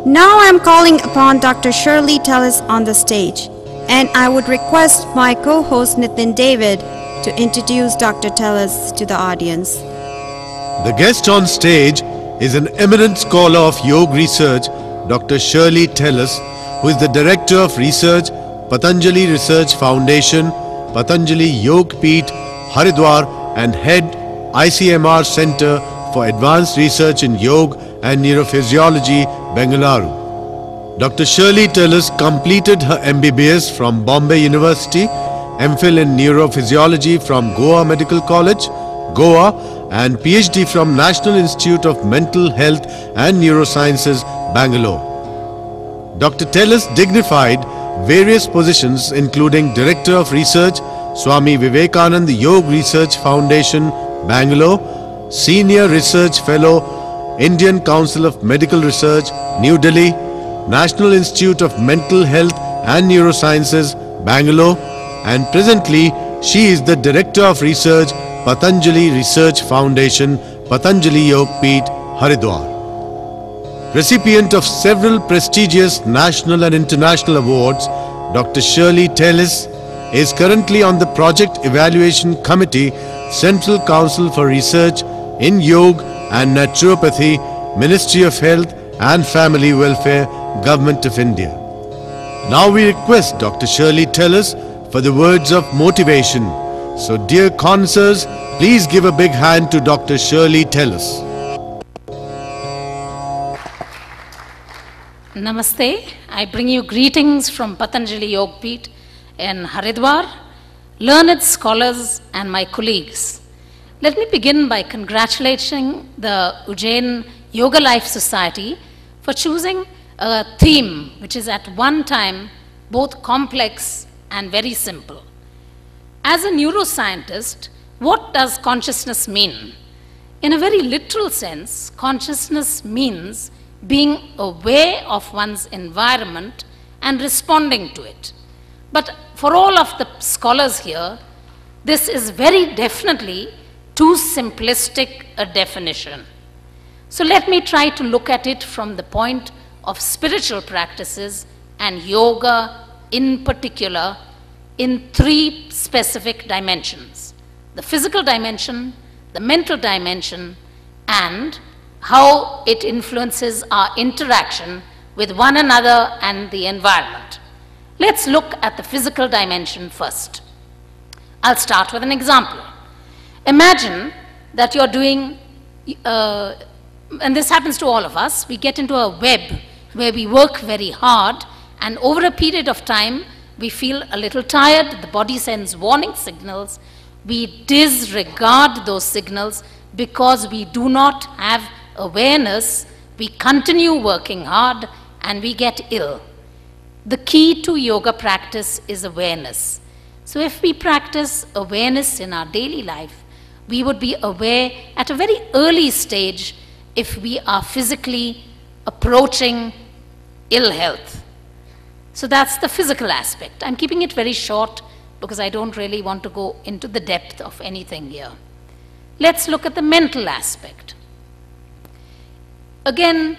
Now I am calling upon Dr. Shirley Tellis on the stage, and I would request my co-host Nitin David to introduce Dr. Tellis to the audience. The guest on stage is an eminent scholar of yoga research, Dr. Shirley Tellis, who is the Director of Research, Patanjali Research Foundation, Patanjali Yoga Peeth, Haridwar, and Head ICMR Center for Advanced Research in Yoga and Neurophysiology, Bengaluru. Dr. Shirley Tellis completed her MBBS from Bombay University, MPhil in Neurophysiology from Goa Medical College, Goa, and PhD from National Institute of Mental Health and Neurosciences, Bangalore. Dr. Tellis dignified various positions including Director of Research, Swami Vivekananda Yoga Research Foundation, Bangalore, Senior Research Fellow, Indian Council of Medical Research, New Delhi, National Institute of Mental Health and Neurosciences, Bangalore, and presently she is the Director of Research, Patanjali Research Foundation, Patanjali Yoga Peeth, Haridwar. Recipient of several prestigious national and international awards, Dr. Shirley Tellis is currently on the Project Evaluation Committee, Central Council for Research in Yoga and Naturopathy, Ministry of Health and Family Welfare, Government of India. Now we request Dr. Shirley Tellis for the words of motivation. So dear connoisseurs, please give a big hand to Dr. Shirley Tellis. Namaste. I bring you greetings from Patanjali Yoga Peeth in Haridwar, learned scholars and my colleagues. Let me begin by congratulating the Ujjain Yoga Life Society for choosing a theme which is at one time both complex and very simple. As a neuroscientist, what does consciousness mean? In a very literal sense, consciousness means being aware of one's environment and responding to it. But for all of the scholars here, this is very definitely too simplistic a definition. So let me try to look at it from the point of spiritual practices and yoga in particular in three specific dimensions: the physical dimension, the mental dimension, and how it influences our interaction with one another and the environment. Let's look at the physical dimension first. I'll start with an example. Imagine that you're doing, and this happens to all of us, we get into a web where we work very hard, and over a period of time, we feel a little tired, the body sends warning signals, we disregard those signals because we do not have awareness, we continue working hard, and we get ill. The key to yoga practice is awareness. So if we practice awareness in our daily life, we would be aware at a very early stage if we are physically approaching ill health. So that's the physical aspect. I'm keeping it very short because I don't really want to go into the depth of anything here. Let's look at the mental aspect. Again,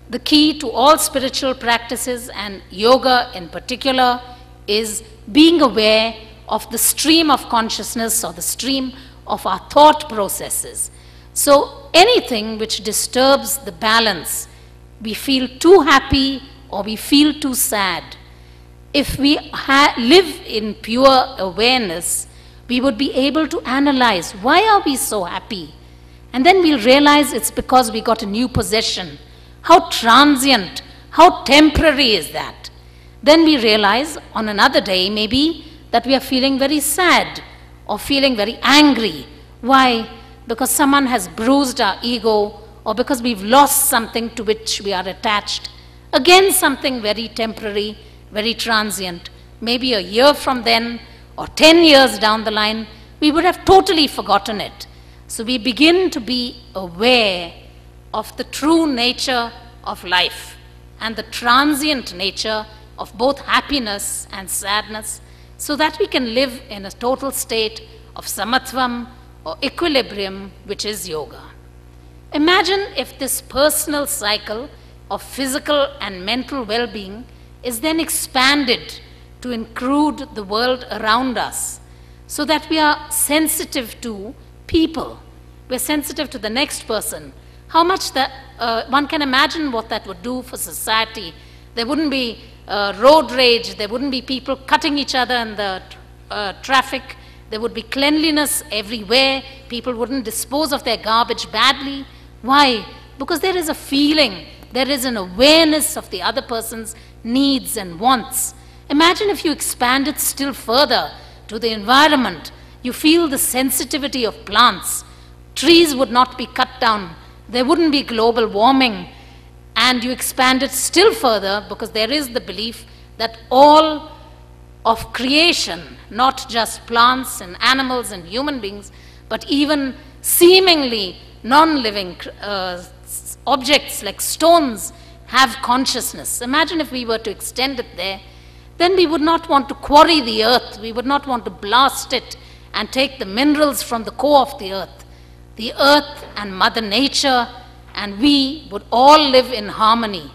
the key to all spiritual practices and yoga in particular is being aware of the stream of consciousness or the stream of our thought processes. So anything which disturbs the balance, we feel too happy or we feel too sad. If we live in pure awareness, we would be able to analyze, why are we so happy? And then we'll realize it's because we got a new possession. How transient, how temporary is that? Then we realize on another day maybe that we are feeling very sad or feeling very angry. Why? Because someone has bruised our ego or because we've lost something to which we are attached. Again, something very temporary, very transient. Maybe a year from then or 10 years down the line, we would have totally forgotten it. So we begin to be aware of the true nature of life and the transient nature of both happiness and sadness, so that we can live in a total state of samatvam or equilibrium, which is yoga. Imagine if this personal cycle of physical and mental well-being is then expanded to include the world around us, so that we are sensitive to people. We're sensitive to the next person. How much that, one can imagine what that would do for society. There wouldn't be road rage, there wouldn't be people cutting each other in the traffic, there would be cleanliness everywhere, people wouldn't dispose of their garbage badly. Why? Because there is a feeling, there is an awareness of the other person's needs and wants. Imagine if you expand it still further to the environment. You feel the sensitivity of plants. Trees would not be cut down. There wouldn't be global warming. And you expand it still further because there is the belief that all of creation, not just plants and animals and human beings, but even seemingly non-living objects like stones have consciousness. Imagine if we were to extend it there, then we would not want to quarry the earth, we would not want to blast it and take the minerals from the core of the earth. The earth and Mother Nature and we would all live in harmony.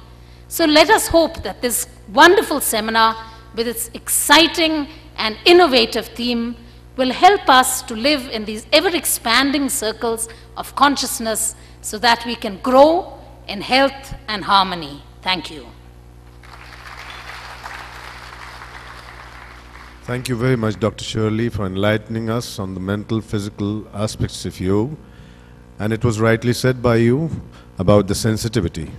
So let us hope that this wonderful seminar, with its exciting and innovative theme, will help us to live in these ever-expanding circles of consciousness so that we can grow in health and harmony. Thank you. Thank you very much, Dr. Shirley, for enlightening us on the mental, physical aspects of yoga. And it was rightly said by you about the sensitivity.